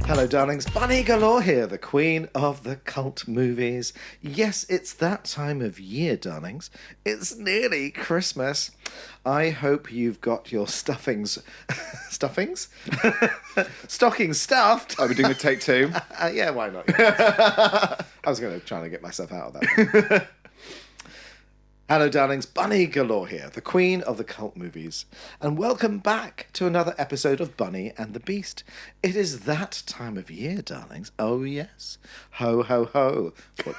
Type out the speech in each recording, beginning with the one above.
Hello, darlings. Bunny Galore here, the queen of the cult movies. Yes, it's that time of year, darlings. It's nearly Christmas. I hope you've got your stuffings... Stuffings? Stockings stuffed. Are we doing a take two? Yeah, why not? I was going to try and get myself out of that one. Hello, darlings. Bunny Galore here, the queen of the cult movies. And welcome back to another episode of Bunny and the Beast. It is that time of year, darlings. Oh, yes. Ho, ho, ho. What?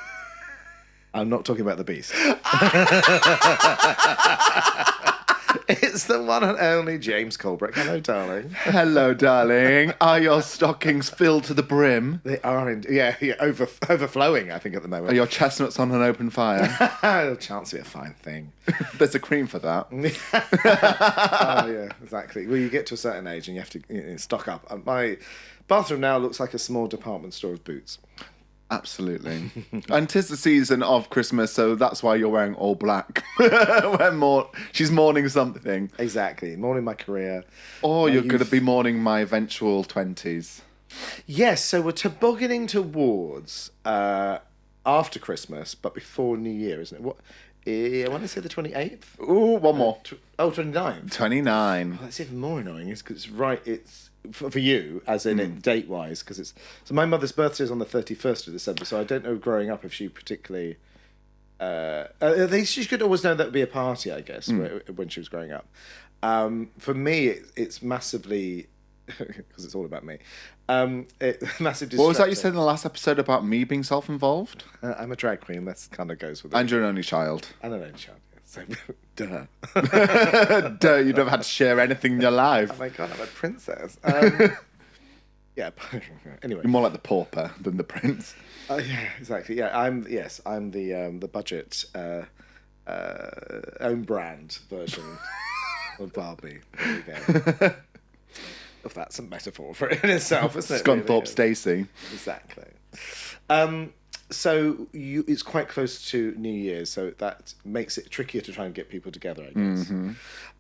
I'm not talking about the Beast. It's the one and only James Colbrick. Hello, darling. Hello, darling. Are your stockings filled to the brim? They are, overflowing, I think, at the moment. Are your chestnuts on an open fire? Chance to be a fine thing. There's a cream for that. Oh, yeah, exactly. Well, you get to a certain age and you have to stock up. My bathroom now looks like a small department store of boots. Absolutely. And 'tis the season of Christmas, so that's why you're wearing all black. She's mourning something. Exactly. Mourning my career. Or you're going to be mourning my eventual 20s. Yes, so we're tobogganing towards after Christmas, but before New Year, isn't it? What? I want to say the 28th. Ooh, one more. 29th. 29. Well, that's even more annoying, because it's right. It's for you, as in it date-wise, because it's so. My mother's birthday is on the 31st of December, so I don't know growing up if she particularly. She could always know that would be a party, I guess, when she was growing up. For me, it's massively. Because it's all about me. Massive distraction. What was that you said in the last episode about me being self-involved? I'm a drag queen. That kind of goes with it. And you're an only child. And an only child. So, duh. Duh, you'd have had to share anything in your life. Oh my god, I'm a princess. Yeah. Anyway, You're more like the pauper than the prince. Yeah, exactly. Yeah, I'm the budget own brand version of Barbie. There you go. If that's a metaphor for it in itself, isn't it? Scunthorpe really? Stacey. Exactly. So it's quite close to New Year's, so that makes it trickier to try and get people together, I guess.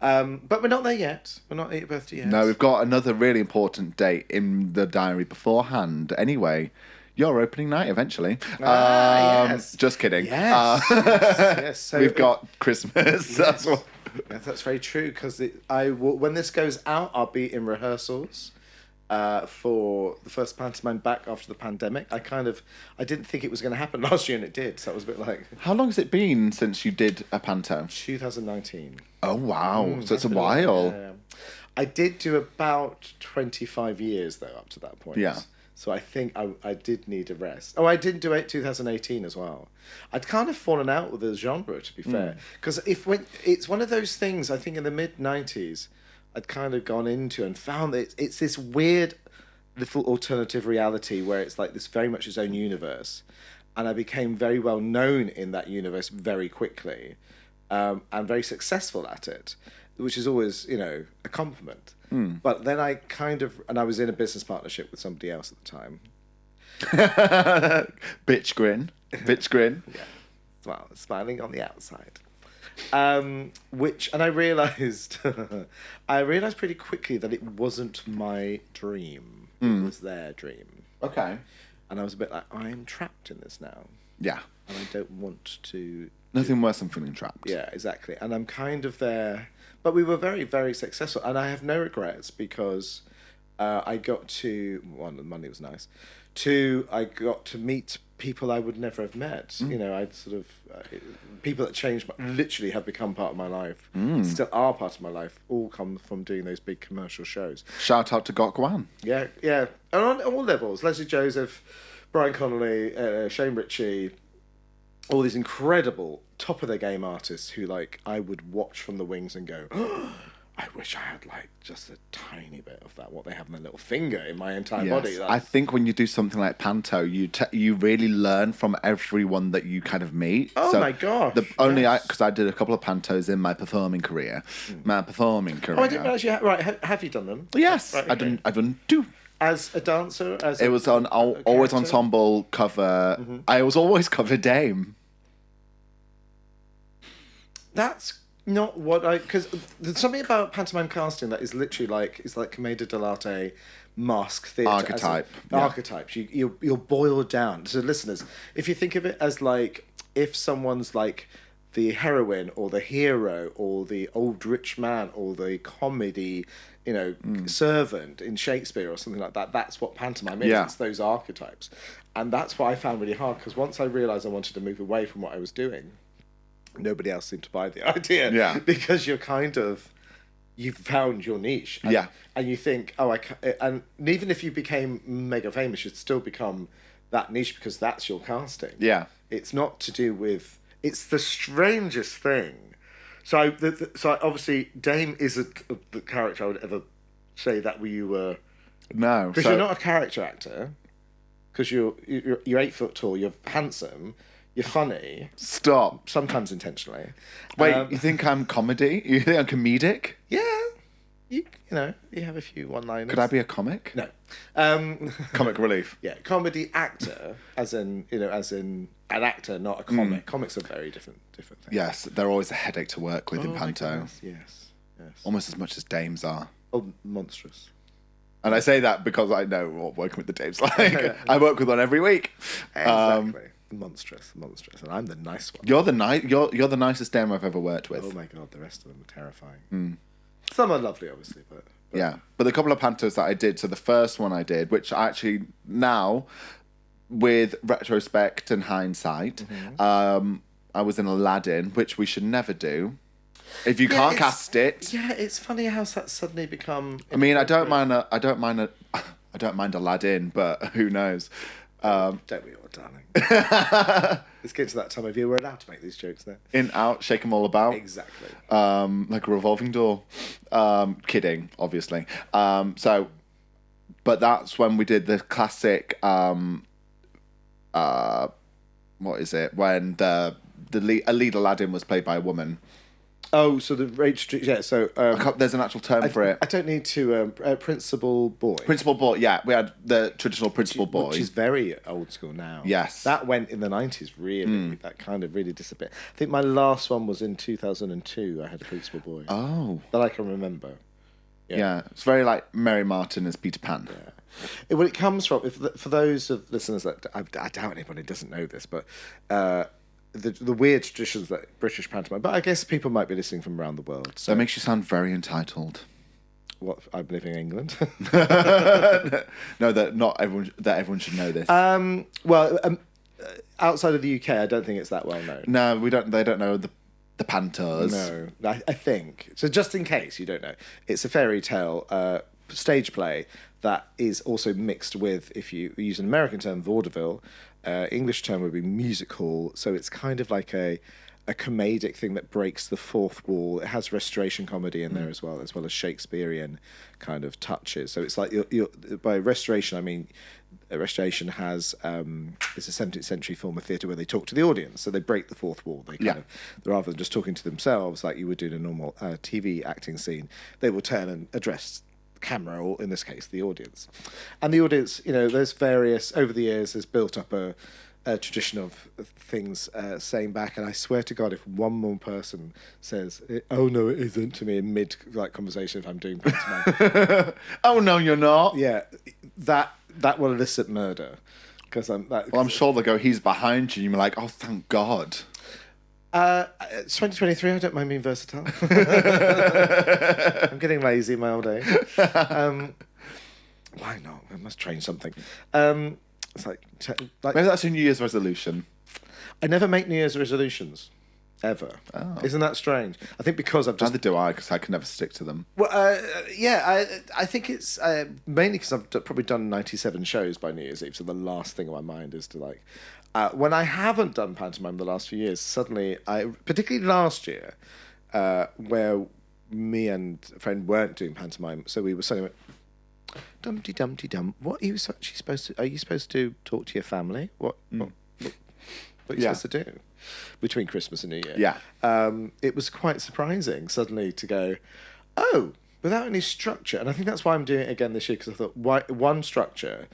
But we're not there yet. We're not at your birthday yet. No, we've got another really important date in the diary beforehand. Anyway, your opening night eventually. Yes. Just kidding. Yes. Yes. So we've got Christmas. Yes. That's what. Yes, that's very true, because when this goes out, I'll be in rehearsals for the first pantomime back after the pandemic. I didn't think it was going to happen last year, and it did, so it was a bit like... How long has it been since you did a panto? 2019. Oh, wow. So it's a while. Yeah. I did do about 25 years, though, up to that point. Yeah. So I think I did need a rest. Oh, I didn't do it 2018 as well. I'd kind of fallen out with the genre, to be fair. Because it's one of those things, I think in the mid-90s, I'd kind of gone into and found that it's this weird little alternative reality where it's like this very much its own universe. And I became very well known in that universe very quickly and very successful at it, which is always, a compliment. But then I and I was in a business partnership with somebody else at the time. Bitch grin. Bitch grin. Yeah. Well, smiling on the outside. And I realised, pretty quickly that it wasn't my dream. It was their dream. Okay. And I was a bit like, I'm trapped in this now. Yeah. And I don't want to... Nothing worse than feeling trapped. Yeah, exactly. And I'm kind of there... But we were very, very successful. And I have no regrets, because I got to... One, the money was nice. Two, I got to meet people I would never have met. I'd sort of... people that changed, literally have become part of my life. Still are part of my life. All come from doing those big commercial shows. Shout out to Gok Wan. Yeah, yeah. And on all levels. Leslie Joseph, Brian Connolly, Shane Ritchie... all these incredible top of their game artists who I would watch from the wings and go, oh, I wish I had just a tiny bit of that, what they have in their little finger in my entire body. I think when you do something like panto, you really learn from everyone that you kind of meet. Oh my gosh. Because I did a couple of pantos in my performing career. Oh, I didn't realise you had... Right, have you done them? Yes, right, okay. I've done two. As a dancer? It was on always ensemble cover. I was always cover dame. That's not what I, because there's something about pantomime casting that is literally like, it's like commedia dell'arte, mask theatre. Archetype. Archetypes. You're boiled down. So listeners, if you think of it as like, if someone's like the heroine or the hero or the old rich man or the comedy, servant in Shakespeare or something like that, that's what pantomime is. Yeah. It's those archetypes. And that's what I found really hard, because once I realised I wanted to move away from what I was doing, nobody else seemed to buy the idea. Yeah. Because you've found your niche. And, Yeah. And you think, and even if you became mega famous, you'd still become that niche because that's your casting. Yeah. It's not to do with, it's the strangest thing. So, so obviously, Dame isn't the character I would ever say that you were. No. Because you're not a character actor. Because you're 8 foot tall, you're handsome, you're funny. Stop. Sometimes intentionally. Wait, you think I'm comedy? You think I'm comedic? Yeah. You have a few one-liners. Could I be a comic? No. Comic relief. Yeah, comedy actor, as in an actor, not a comic. Comics are very different things. Yes, they're always a headache to work with in panto. Yes. Almost as much as dames are. Oh, monstrous. And I say that because I know what working with the dames like. I work with one every week. Exactly. Monstrous, and I'm the nice one. You're the nicest dame I've ever worked with. Oh my god, the rest of them are terrifying. Some are lovely, obviously, but yeah. But the couple of pantos that I did, so the first one I did, which actually now, with retrospect and hindsight, I was in Aladdin, which we should never do. If you can't cast it. Yeah, it's funny how that's suddenly become. I mean, I don't mind Aladdin, but who knows? Don't we all, darling? Let's get to that time of year we're allowed to make these jokes now. In, out, shake 'em all about. Exactly. Like a revolving door. Kidding, obviously. But that's when we did the classic. What is it? When a lead Aladdin was played by a woman. Oh, so the Rachel, yeah. So there's an actual term for it. I don't need to. Principal boy. Principal boy. Yeah, we had the traditional principal boy, which is very old school now. Yes, that went in the 90s. Really, that kind of really disappeared. I think my last one was in 2002. I had a principal boy. Oh, that I can remember. Yeah, it's very like Mary Martin as Peter Pan. Yeah. Well, it comes from, for those of listeners that I doubt anybody doesn't know this, but. The weird traditions that British pantomime, but I guess people might be listening from around the world. So that makes you sound very entitled. What, I'm living in England? No, that everyone should know this. Outside of the UK, I don't think it's that well known. No, we don't. They don't know the pantos. No, I think so. Just in case you don't know, it's a fairy tale stage play that is also mixed with, if you use an American term, vaudeville. English term would be music hall, so it's kind of like a comedic thing that breaks the fourth wall. It has restoration comedy in there as well as Shakespearean kind of touches. So it's like you're by restoration, I mean restoration has it's a 17th century form of theatre where they talk to the audience, so they break the fourth wall. They kind of, rather than just talking to themselves like you would do in a normal TV acting scene, they will turn and address camera, or in this case the audience. And the audience, there's various, over the years there's built up a tradition of things saying back, and I swear to God, if one more person says oh no it isn't to me in mid conversation, if I'm doing pantomime, oh no you're not, that will elicit murder, because I'm sure they'll go, he's behind you, and you're like, oh thank God. It's 2023. I don't mind being versatile. I'm getting lazy in my old age. Why not? I must train something. It's like maybe that's a New Year's resolution. I never make New Year's resolutions, ever. Oh. Isn't that strange? I think because I've just. Neither do I, because I can never stick to them. Well, I think it's mainly because I've probably done 97 shows by New Year's Eve, so the last thing on my mind is to like. When I haven't done pantomime the last few years, suddenly, particularly last year, where me and a friend weren't doing pantomime, so we were suddenly went, Dumpty Dumpty Dum. What are you actually supposed to? Are you supposed to talk to your family? What are you supposed to do between Christmas and New Year? Yeah. It was quite surprising suddenly to go, oh, without any structure, and I think that's why I'm doing it again this year, because I thought, why one structure.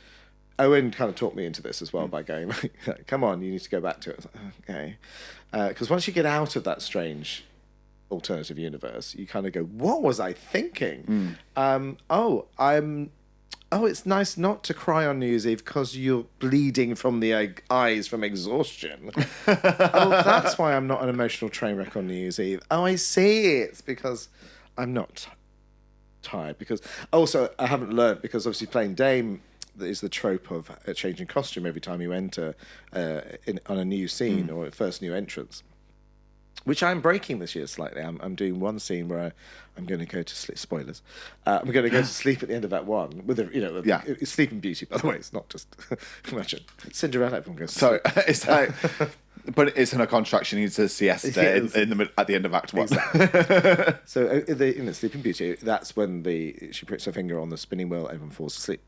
Owen kind of talked me into this as well by going, like, come on, you need to go back to it. I was like, okay. Because once you get out of that strange alternative universe, you kind of go, what was I thinking? It's nice not to cry on New Year's Eve because you're bleeding from the eyes from exhaustion. That's why I'm not an emotional train wreck on New Year's Eve. Oh, I see. It's because I'm not tired. Because also, I haven't learnt, because obviously playing Dame is the trope of changing costume every time you enter on a new scene or first new entrance, which I'm breaking this year slightly. I'm doing one scene where I'm going to go to sleep. Spoilers. I'm going to go to sleep at the end of that one with it's Sleeping Beauty, by the way. It's not just imagine Cinderella. Everyone goes. So it's like, but it's in a contract. She needs a siesta at the end of Act 1. Exactly. So in the Sleeping Beauty, that's when she puts her finger on the spinning wheel. Everyone falls asleep.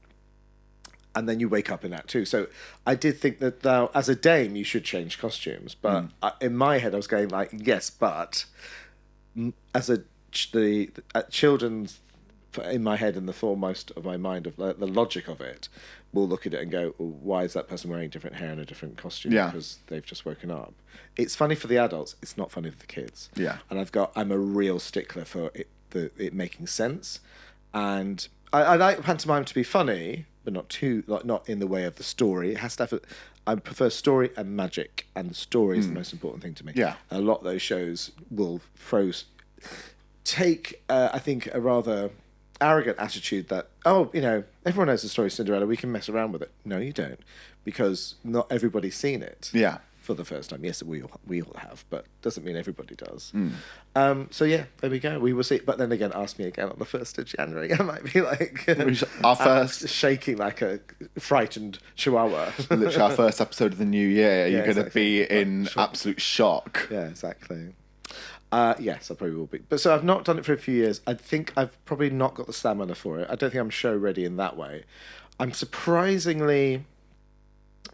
And then you wake up in Act 2. So I did think that now, as a dame, you should change costumes. But in my head, I was going like, yes, but as the children's, in my head and the foremost of my mind of the logic of it, will look at it and go, well, why is that person wearing different hair and a different costume? Yeah. Because they've just woken up. It's funny for the adults. It's not funny for the kids. Yeah. And I'm a real stickler for it making sense. And I like pantomime to be funny, but not in the way of the story. It has to have I prefer story and magic, and the story is the most important thing to me. Yeah. A lot of those shows will take, I think, a rather arrogant attitude that, everyone knows the story of Cinderella, we can mess around with it. No, you don't, because not everybody's seen it. Yeah. For the first time. Yes, we all have, but doesn't mean everybody does. So yeah, there we go. We will see. But then again, ask me again on the 1st of January. I might be like our first shaking like a frightened chihuahua. Literally our first episode of the new year. You're going to be in absolute shock. Yeah, exactly. Yes, I probably will be. But so I've not done it for a few years. I think I've probably not got the stamina for it. I don't think I'm show ready in that way. I'm surprisingly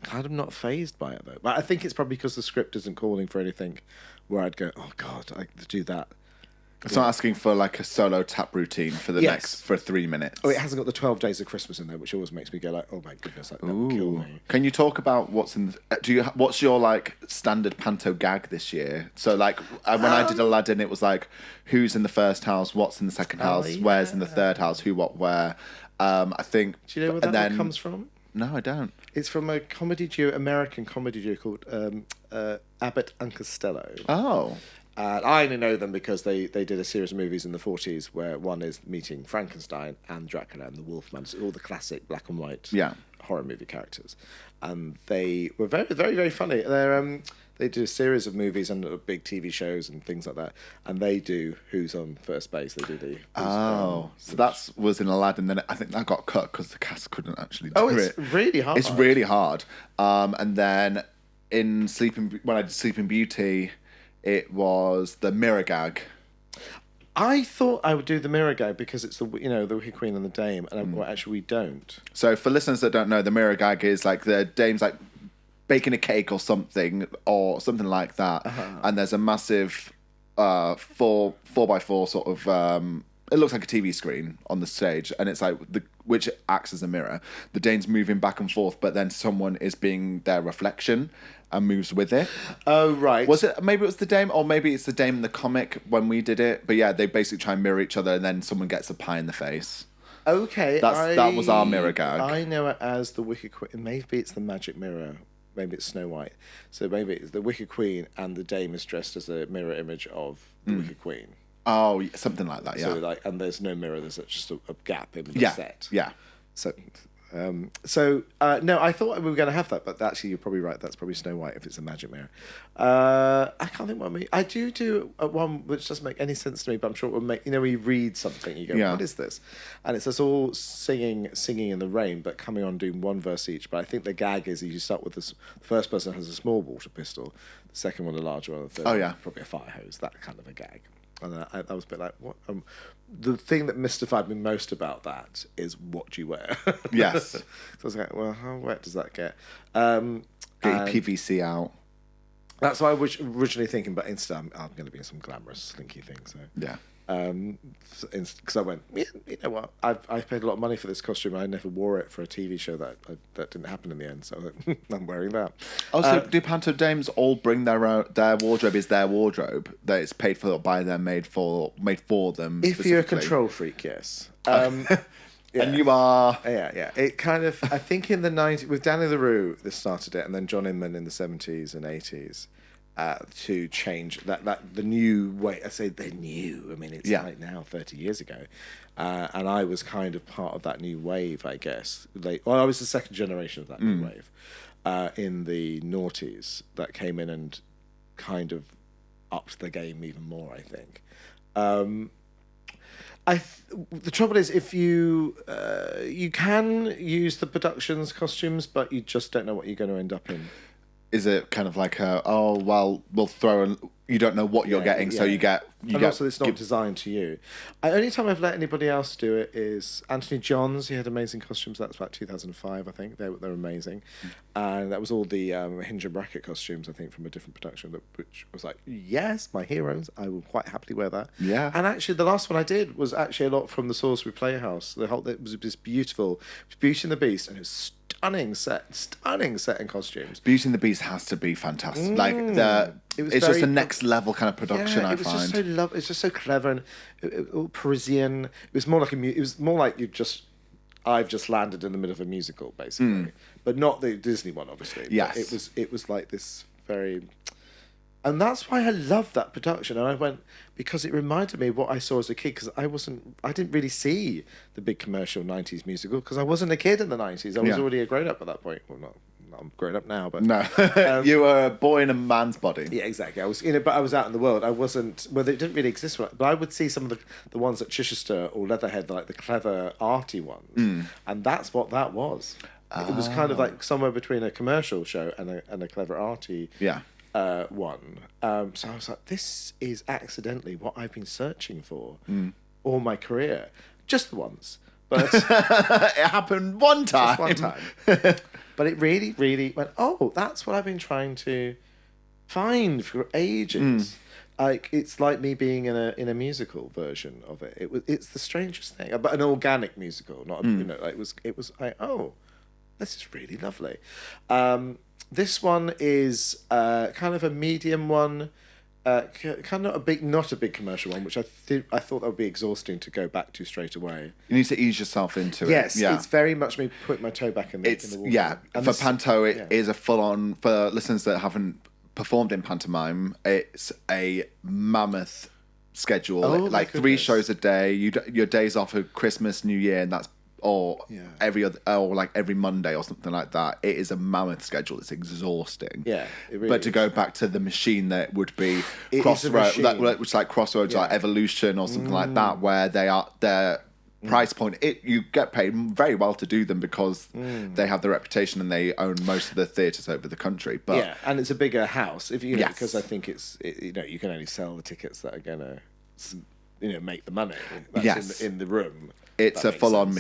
kind of not fazed by it though. But I think it's probably because the script isn't calling for anything where I'd go, oh God, I do that. It's not asking for like a solo tap routine for the next 3 minutes. Oh, it hasn't got the 12 Days of Christmas in there, which always makes me go like, oh my goodness, that will kill me. Can you talk about what's in? What's your like standard panto gag this year? So like when I did Aladdin, it was like, who's in the first house, what's in the second house, where's in the third house, who, what, where. I think. Do you know where that one comes from? No, I don't. It's from a American comedy duo called Abbott and Costello. Oh. I only know them because they did a series of movies in the 40s where one is meeting Frankenstein and Dracula and the Wolfman, so all the classic black and white horror movie characters. And they were very, very, very funny. They do a series of movies and big TV shows and things like that. And they do Who's on First Base. They do the... So that was in Aladdin. Then I think that got cut because the cast couldn't actually do it. It's really hard. It's really hard. And then when I did Sleeping Beauty, it was the mirror gag. I thought I would do the mirror gag because it's the Wicked Queen and the Dame, and actually we don't. So for listeners that don't know, the mirror gag is like the Dame's like baking a cake or something like that, and there's a massive 4x4 sort of it looks like a TV screen on the stage, and it's like which acts as a mirror. The Dane's moving back and forth, but then someone is being their reflection and moves with it. Oh, right. Maybe it was the Dame, or maybe it's the Dame in the comic when we did it. But yeah, they basically try and mirror each other, and then someone gets a pie in the face. Okay. That was our mirror gag. I know it as the Wicked Queen. Maybe it's the Magic Mirror. Maybe it's Snow White. So maybe it's the Wicked Queen, and the Dame is dressed as a mirror image of the Wicked Queen. Oh, something like that, yeah. So and there's no mirror, there's just a gap in the set. Yeah. So, no, I thought we were going to have that, but actually you're probably right. That's probably Snow White if it's a magic mirror. I can't think what I mean. I do one which doesn't make any sense to me, but I'm sure it will make, when you read something, you go, what is this? And it's us all singing in the rain, but coming on doing one verse each. But I think the gag is you start with the first person has a small water pistol, the second one a larger one, the third one probably a fire hose, that kind of a gag. And I was a bit like, what? The thing that mystified me most about that is what do you wear? Yes. So I was like, well, how wet does that get? Get your PVC out. That's what I was originally thinking, but instead I'm going to be in some glamorous, slinky thing. So yeah. Because I went, yeah, you know what? I paid a lot of money for this costume. I never wore it for a TV show that didn't happen in the end. So I was like, I'm wearing that. Also, do panto dames all bring their wardrobe? Is their wardrobe that is paid for by them, made for them? If you're a control freak, yes. Yeah. And you are. Yeah. It kind of, I think in the 90s, with Danny LaRue, this started it, and then John Inman in the 70s and 80s, to change that the new way. I say they're new. I mean, it's like now 30 years ago. And I was kind of part of that new wave, I guess. I was the second generation of that new wave in the noughties that came in and kind of upped the game even more, I think. The trouble is, if you can use the production's costumes, but you just don't know what you're going to end up in. Is it kind of like we'll throw you don't know what you're getting, so you get. Also, it's not designed to you. The only time I've let anybody else do it is Anthony Johns. He had amazing costumes. That was about 2005, I think. They're amazing, and that was all the hinge and bracket costumes, I think, from a different production. Which was like, yes, my heroes. I will quite happily wear that. Yeah. And actually, the last one I did was actually a lot from the Salisbury Playhouse. It was just beautiful. It was Beauty and the Beast, and it was stunning set and costumes. Beauty and the Beast has to be fantastic. Like it's just a next level kind of production. I find just so it's just so clever and Parisian. It was more like it was more like I've just landed in the middle of a musical, basically, but not the Disney one, obviously. Yes, but it was like this very. And that's why I love that production. And I went, because it reminded me of what I saw as a kid, because I didn't really see the big commercial 90s musical, because I wasn't a kid in the 90s. I was already a grown-up at that point. Well, I'm grown up now, but... No, you were a boy in a man's body. Yeah, exactly. I was, but I was out in the world. I wasn't... Well, it didn't really exist, but I would see some of the ones at Chichester or Leatherhead, like the clever, arty ones. And that's what that was. It was kind of like somewhere between a commercial show and a clever, arty... one. So I was like, this is accidentally what I've been searching for all my career. Just the once. But it happened one time. Just one time. But it really, really went, oh, that's what I've been trying to find for ages. Like, it's like me being in a musical version of it. It's the strangest thing. But an organic musical, not it was like, oh, this is really lovely. This one is kind of a medium one, kind of not a big commercial one, which I thought that would be exhausting to go back to straight away. You need to ease yourself into it. Yes, it's very much me putting my toe back in the water. Yeah, and for panto, it is a full-on, for listeners that haven't performed in pantomime, it's a mammoth schedule. Like 3 shows a day. Your days off are Christmas, New Year, and that's every Monday or something like that. It is a mammoth schedule. It's exhausting. Yeah, it really but to go back to the machine that would be Crossroads, which is like Crossroads, like Evolution or something like that, where their price point, you get paid very well to do them because they have the reputation and they own most of the theatres over the country. But yeah, and it's a bigger house because I think you can only sell the tickets that are gonna make the money. That's in the room. It's a full-on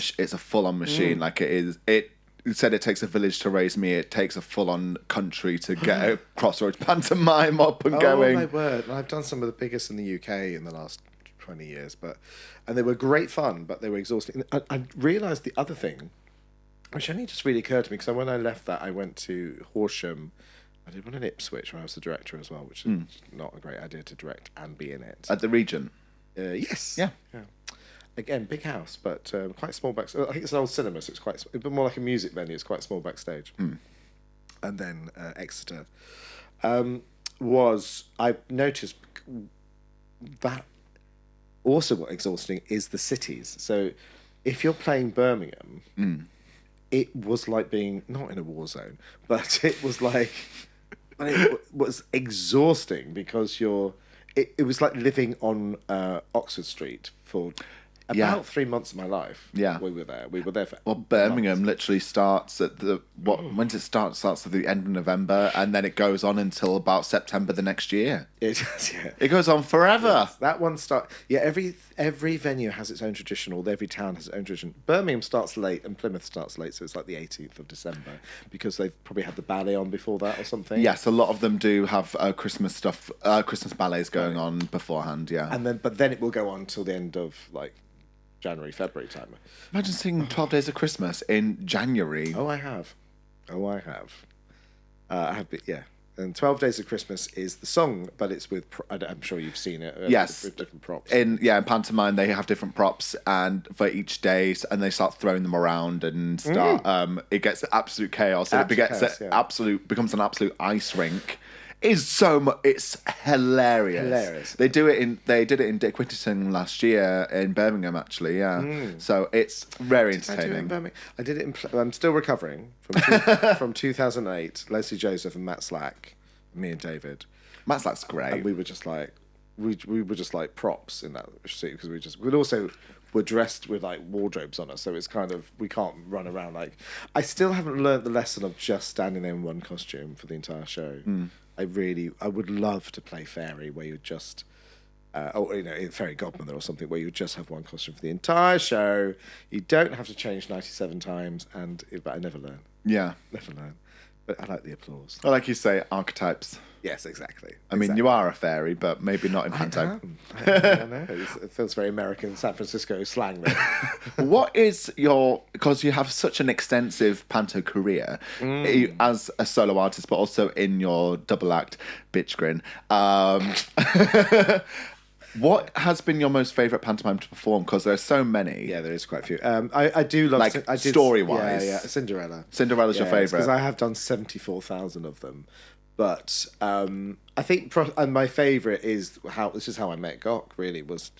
machine. Like it is. It said it takes a village to raise me. It takes a full-on country to get a Crossroads pantomime up and going. Oh my word! I've done some of the biggest in the UK in the last 20 years, and they were great fun, but they were exhausting. I realised the other thing, which only just really occurred to me, because when I left that, I went to Horsham. I did one in Ipswich where I was the director as well, which is not a great idea to direct and be in it. At the Regent? Yes. Yeah. Again, big house, but quite small backstage. I think it's an old cinema, so it's a bit more like a music venue. It's quite small backstage. And then Exeter I noticed that also what exhausting is the cities. So if you're playing Birmingham, it was like being, not in a war zone, but it was like, it was exhausting because it was like living on Oxford Street for about 3 months of my life. Yeah. We were there. We were there for. Well, Birmingham literally starts at when does it start? It starts at the end of November, and then it goes on until about September the next year. It does, yeah. It goes on forever. Yes, that one every venue has its own tradition, or every town has its own tradition. Birmingham starts late and Plymouth starts late, so it's like the 18th of December because they've probably had the ballet on before that or something. Yes, a lot of them do have Christmas stuff, Christmas ballets going on beforehand. Yeah, But then it will go on till the end of like January, February time. imagine seeing 12 Days of Christmas in January. Oh, I have. I have, yeah. And 12 Days of Christmas is the song, but it's with, I'm sure you've seen it. Yes. With different props. In pantomime, they have different props and for each day, and they start throwing them around and start. It gets absolute chaos, and becomes an absolute ice rink. It's hilarious. Hilarious. They did it in Dick Whittington last year in Birmingham, actually. Yeah. So it's very entertaining. I did it in. I'm still recovering from 2008. Leslie Joseph and Matt Slack, me and David. Matt Slack's great. And we were just like, we were just like props in that scene because we'd also were dressed with like wardrobes on us, so it's kind of we can't run around like. I still haven't learnt the lesson of just standing there in one costume for the entire show. I would love to play fairy where you just, fairy godmother or something where you just have one costume for the entire show. You don't have to change 97 times, but I never learn. Yeah, Never learn. But I like the applause. Or like you say, archetypes. Yes, exactly. I mean, you are a fairy, but maybe not in panto. I know. It feels very American, San Francisco slang. What is because you have such an extensive panto career as a solo artist, but also in your double act, Bitch Grin. What has been your most favourite pantomime to perform? Because there's so many. Yeah, there is quite a few. I do love... story-wise. Yeah, Cinderella. Cinderella's your favourite. Because I have done 74,000 of them. But I think and my favourite is this is how I met Gok, really, was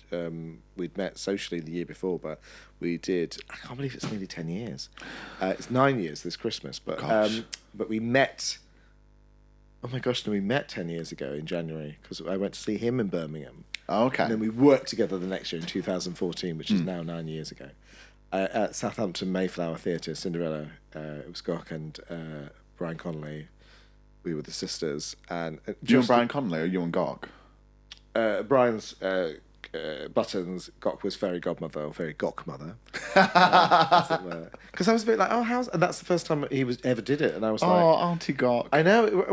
we'd met socially the year before, but we did... I can't believe it's nearly 10 years. It's 9 years this Christmas, but we met... Oh my gosh, no, we met 10 years ago in January because I went to see him in Birmingham. Oh, okay. And then we worked together the next year in 2014, which is now 9 years ago, at Southampton Mayflower Theatre, Cinderella. It was Gok and Brian Connolly. We were the sisters. And you and Brian Connolly or you and Gok? Brian's Buttons, Gok was fairy godmother or fairy Gokmother. Because I was a bit like, oh, how's... And that's the first time he ever did it. And I was like... Oh, Auntie Gok. I know.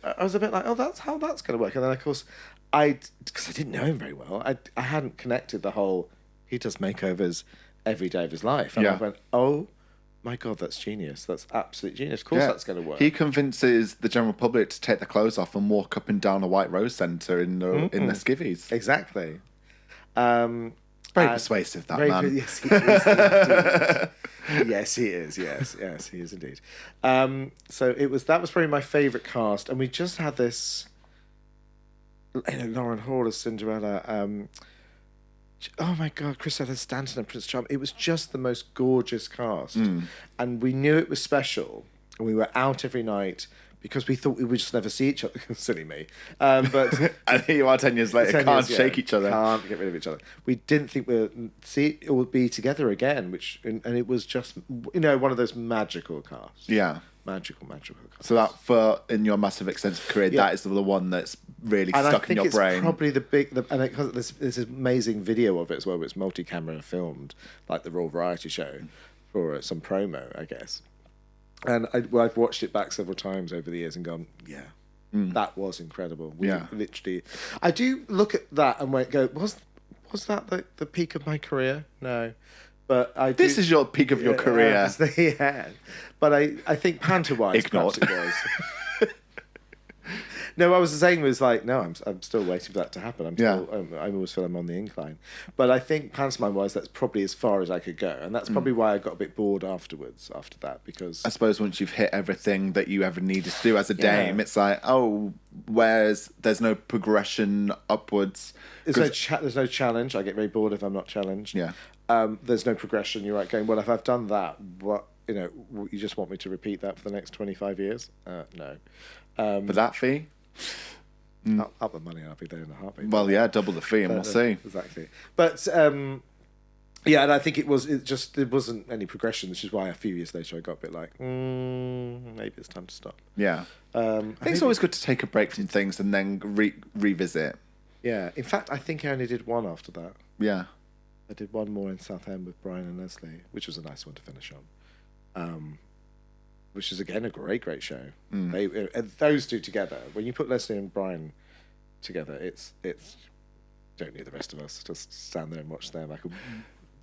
I was a bit like, oh, that's how that's going to work. And then, of course... because I didn't know him very well, I hadn't connected the whole, he does makeovers every day of his life. And I went, oh my God, that's genius. That's absolute genius. Of course that's going to work. He convinces the general public to take their clothes off and walk up and down a White Rose Centre in their skivvies. Exactly. Very persuasive, that man. Yes, he is. Yes, he is. Yes, he is indeed. So that was probably my favourite cast. And we just had this... Lauren Hall as Cinderella. Oh my God, Chris Evans Stanton and Prince Charming. It was just the most gorgeous cast, and we knew it was special. And we were out every night because we thought we would just never see each other. Silly me, but and here you are 10 years later, can't shake each other, can't get rid of each other. We didn't think we'd see it would be together again, and it was just one of those magical casts. Yeah. Magical casts. So that in your massive extensive career, that is the one that's really stuck in your brain. It's probably because there's this amazing video of it as well, where it's multi-camera filmed, like the Raw Variety Show, for some promo, I guess. And I've watched it back several times over the years and gone, that was incredible. Literally, I do look at that and go, was that the peak of my career? No. But this is your peak of your career. Yeah, but I think panto-wise, perhaps it was. No, what I was saying was like, no, I'm still waiting for that to happen. I always feel I'm on the incline. But I think pantomime-wise, that's probably as far as I could go. And that's probably why I got a bit bored after that, because... I suppose once you've hit everything that you ever needed to do as a dame, it's like, there's no progression upwards. There's no challenge. I get very bored if I'm not challenged. Yeah. There's no progression. You're right, going, well, if I've done that, what... you just want me to repeat that for the next 25 years? No. For that fee? Up the money, I'll be there in a heartbeat. Well, yeah, double the fee and we'll see. Exactly. But Yeah, and I think it wasn't any progression, which is why a few years later I got a bit like, maybe it's time to stop. Yeah. I think it's always good to take a break from things and then revisit. Yeah, in fact, I think I only did one after that. Yeah. I did one more in Southend with Brian and Leslie, which was a nice one to finish on. Which is again a great show. Those two together, when you put Leslie and Brian together, it's don't need the rest of us. Just stand there and watch them. I could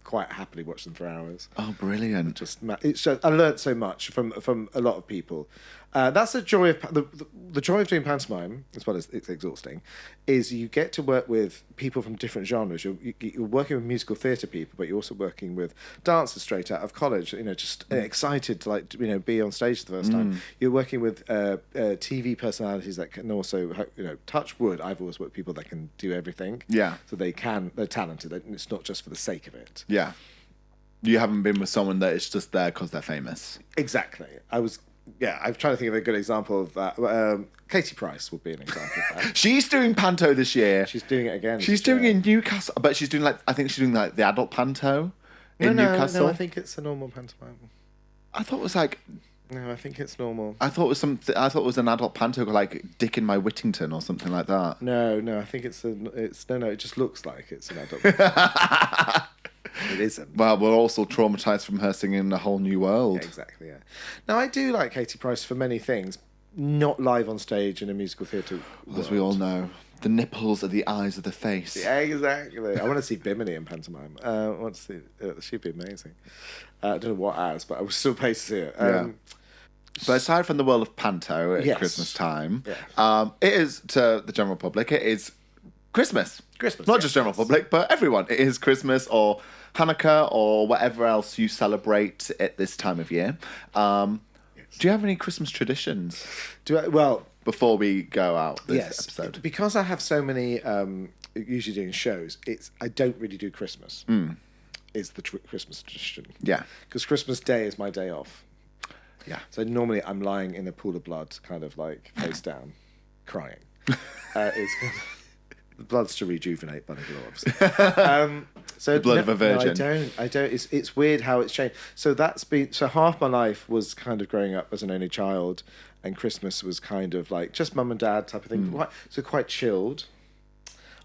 quite happily watch them for hours. Oh, brilliant! I learnt so much from a lot of people. That's the joy of the joy of doing pantomime, as well as it's exhausting, is you get to work with people from different genres. You're working with musical theatre people, but you're also working with dancers straight out of college. Just excited to be on stage for the first time. You're working with TV personalities that can also touch wood. I've always worked with people that can do everything. Yeah. So they're talented. It's not just for the sake of it. Yeah. You haven't been with someone that is just there because they're famous. Exactly. I'm trying to think of a good example of that. Katie Price would be an example of that. She's doing panto this year. She's doing it again. She's doing it in Newcastle, but she's doing I think she's doing the adult panto in Newcastle. No, I think it's a normal pantomime. I thought it was No, I think it's normal. I thought it was an adult panto like Dick in My Whittington or something like that. No, I think it just looks like it's an adult. It isn't. Well, we're also traumatized from her singing A Whole New World. Yeah, exactly, yeah. Now, I do like Katie Price for many things, not live on stage in a musical theatre world. As we all know, the nipples are the eyes of the face. Yeah, exactly. I want to see Bimini in pantomime. I want to see she'd be amazing. I don't know what as, but I was still paid to see it. But aside from the world of panto at Christmas time, it is, to the general public, it is Christmas. Not just general public, but everyone. It is Christmas or Hanukkah or whatever else you celebrate at this time of year. Do you have any Christmas traditions? Before we go out this episode? Because I have so many usually doing shows, I don't really do Christmas. Is the Christmas tradition. Yeah. Because Christmas Day is my day off. Yeah. So normally I'm lying in a pool of blood, kind of like face down, crying. The blood's to rejuvenate, but obviously. So the blood of a virgin. No, I don't. It's weird how it's changed. So half my life was kind of growing up as an only child, and Christmas was kind of like just mum and dad type of thing. Quite chilled.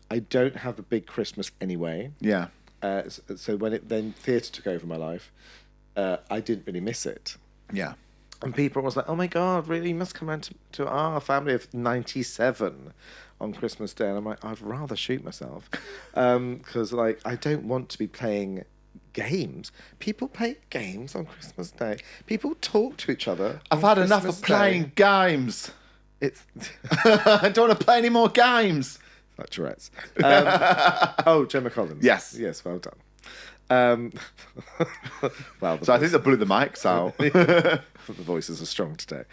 I don't have a big Christmas anyway. Yeah. So then theatre took over my life, I didn't really miss it. Yeah. And people was like, "Oh my God, really? You must come round to our family of 97 on Christmas Day." And I'm like, I'd rather shoot myself, because I don't want to be playing games. People play games on Christmas Day. People talk to each other. I've had enough of playing games. I don't want to play any more games. Like Tourette's. Gemma Collins. Yes, well done. So I think they blew the mics out. The voices are strong today.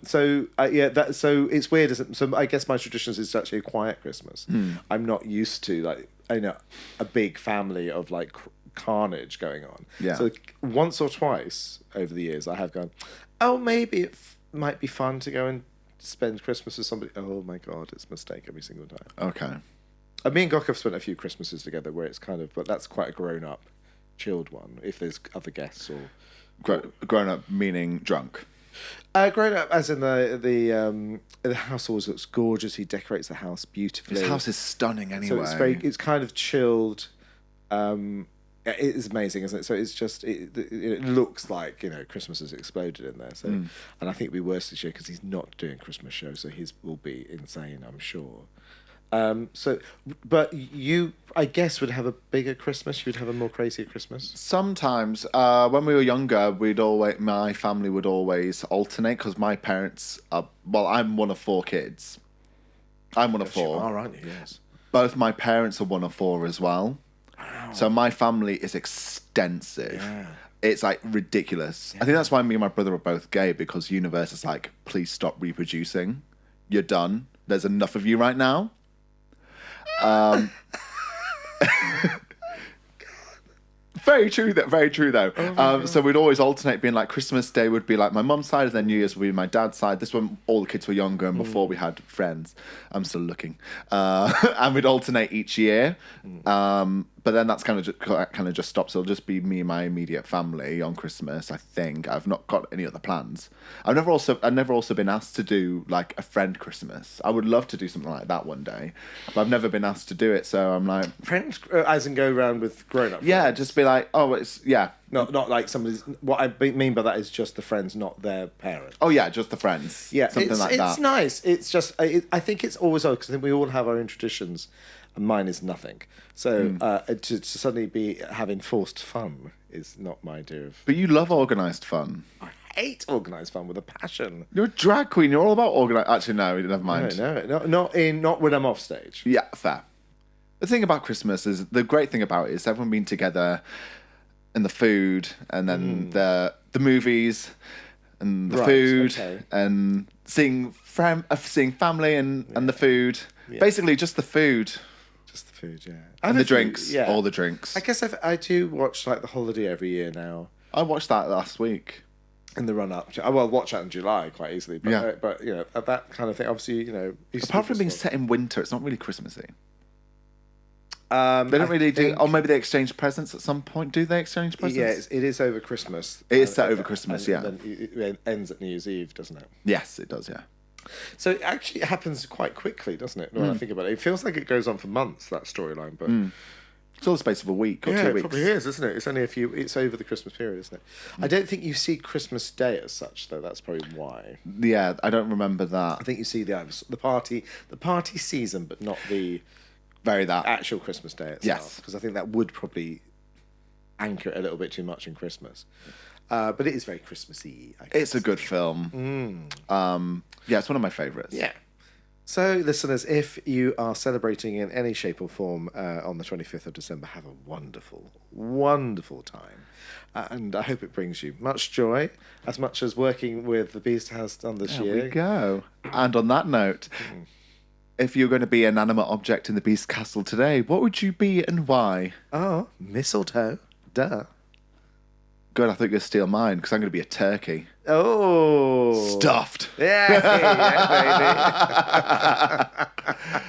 So it's weird, isn't it? So I guess my traditions is actually a quiet Christmas. I'm not used to a big family of carnage going on. Yeah. So once or twice over the years, I have gone, maybe it might be fun to go and spend Christmas with somebody. Oh my God, it's a mistake every single time. Okay. Me and Gok have spent a few Christmases together where it's but that's quite a grown-up, chilled one. If there's other guests or grown up meaning drunk. Grown up as in the house always looks gorgeous. He decorates the house beautifully. His house is stunning anyway. So it's kind of chilled. It is amazing, isn't it? So it's just it looks like Christmas has exploded in there. So and I think it'll be worse this year because he's not doing Christmas shows, so his will be insane, I'm sure. But you, I guess, would have a bigger Christmas. You'd have a more crazy Christmas. Sometimes, when we were younger, my family would always alternate because my parents are. Well, I'm one of 4 kids. I'm one of 4. You are, aren't you? Yes. Both my parents are one of 4 as well. Wow. So my family is extensive. Yeah. It's ridiculous. Yeah. I think that's why me and my brother are both gay, because universe is please stop reproducing. You're done. There's enough of you right now. Very true though. So we'd always alternate being Christmas Day would be my mum's side, and then New Year's would be my dad's side. This when all the kids were younger and before we had friends. I'm still looking. And we'd alternate each year. But then that's kind of just stops. It'll just be me and my immediate family on Christmas. I think I've not got any other plans. I've never also been asked to do like a friend Christmas. I would love to do something like that one day, but I've never been asked to do it. So I'm like, Friends, as in go around with grown up. yeah, just be like, oh, it's yeah. Not like somebody's. What I mean by that is just the friends, not their parents. Oh yeah, just the friends. Yeah, something like that. It's nice. It's just. I think it's always odd because I think we all have our own traditions, and mine is nothing. So to suddenly be having forced fun is not my idea of. But you love organised fun. I hate organised fun with a passion. You're a drag queen. You're all about organised. Actually, no, never mind. No, not when I'm off stage. Yeah, fair. The thing about Christmas is the great thing about it is everyone being together, and the food, and then the movies, and the food, and seeing family and the food. Yeah. Basically, just the food. Just the food, yeah. And the drinks, all the drinks. I guess I do watch like The Holiday every year now. I watched that last week. In the run up, I will watch that in July quite easily. But, but you know, that kind of thing. Obviously, you know, apart from being set in winter, it's not really Christmassy. They don't really do. Or maybe they exchange presents at some point. Do they exchange presents? Yeah, it is over Christmas. It is set over Christmas. Yeah. And then it ends at New Year's Eve, doesn't it? Yes, it does. Yeah. So it actually happens quite quickly, doesn't it? When I think about it, it feels like it goes on for months, that storyline, but it's all the space of a week or 2 weeks. It probably is, isn't it? It's only it's over the Christmas period, isn't it? I don't think you see Christmas Day as such, though. That's probably why. Yeah, I don't remember that. I think you see the party season, but not the actual Christmas Day itself. Yes, because I think that would probably anchor it a little bit too much in Christmas. But it is very Christmassy. It's a good film. Yeah, it's one of my favourites. Yeah. So, listeners, if you are celebrating in any shape or form on the 25th of December, have a wonderful, wonderful time. And I hope it brings you much joy, as much as working with the Beast has done this year. There we go. And on that note, if you're going to be an animate object in the Beast Castle today, what would you be and why? Oh, mistletoe. Duh. Good, I thought you were going to steal mine, because I'm going to be a turkey. Oh. Stuffed. Yeah, baby.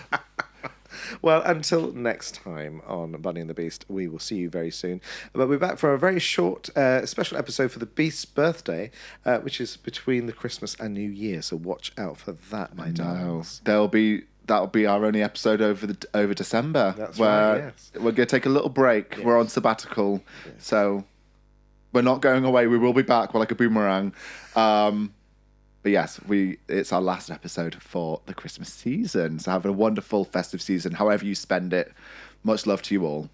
Well, until next time on Bunny and the Beast, we will see you very soon. But we're back for a very short special episode for the Beast's birthday, which is between the Christmas and New Year. So watch out for that, my darlings. That'll be our only episode over December. That's right, yes. We're going to take a little break. Yes. We're on sabbatical, so we're not going away. We will be back. We're like a boomerang. But yes, it's our last episode for the Christmas season. So have a wonderful festive season, however you spend it. Much love to you all.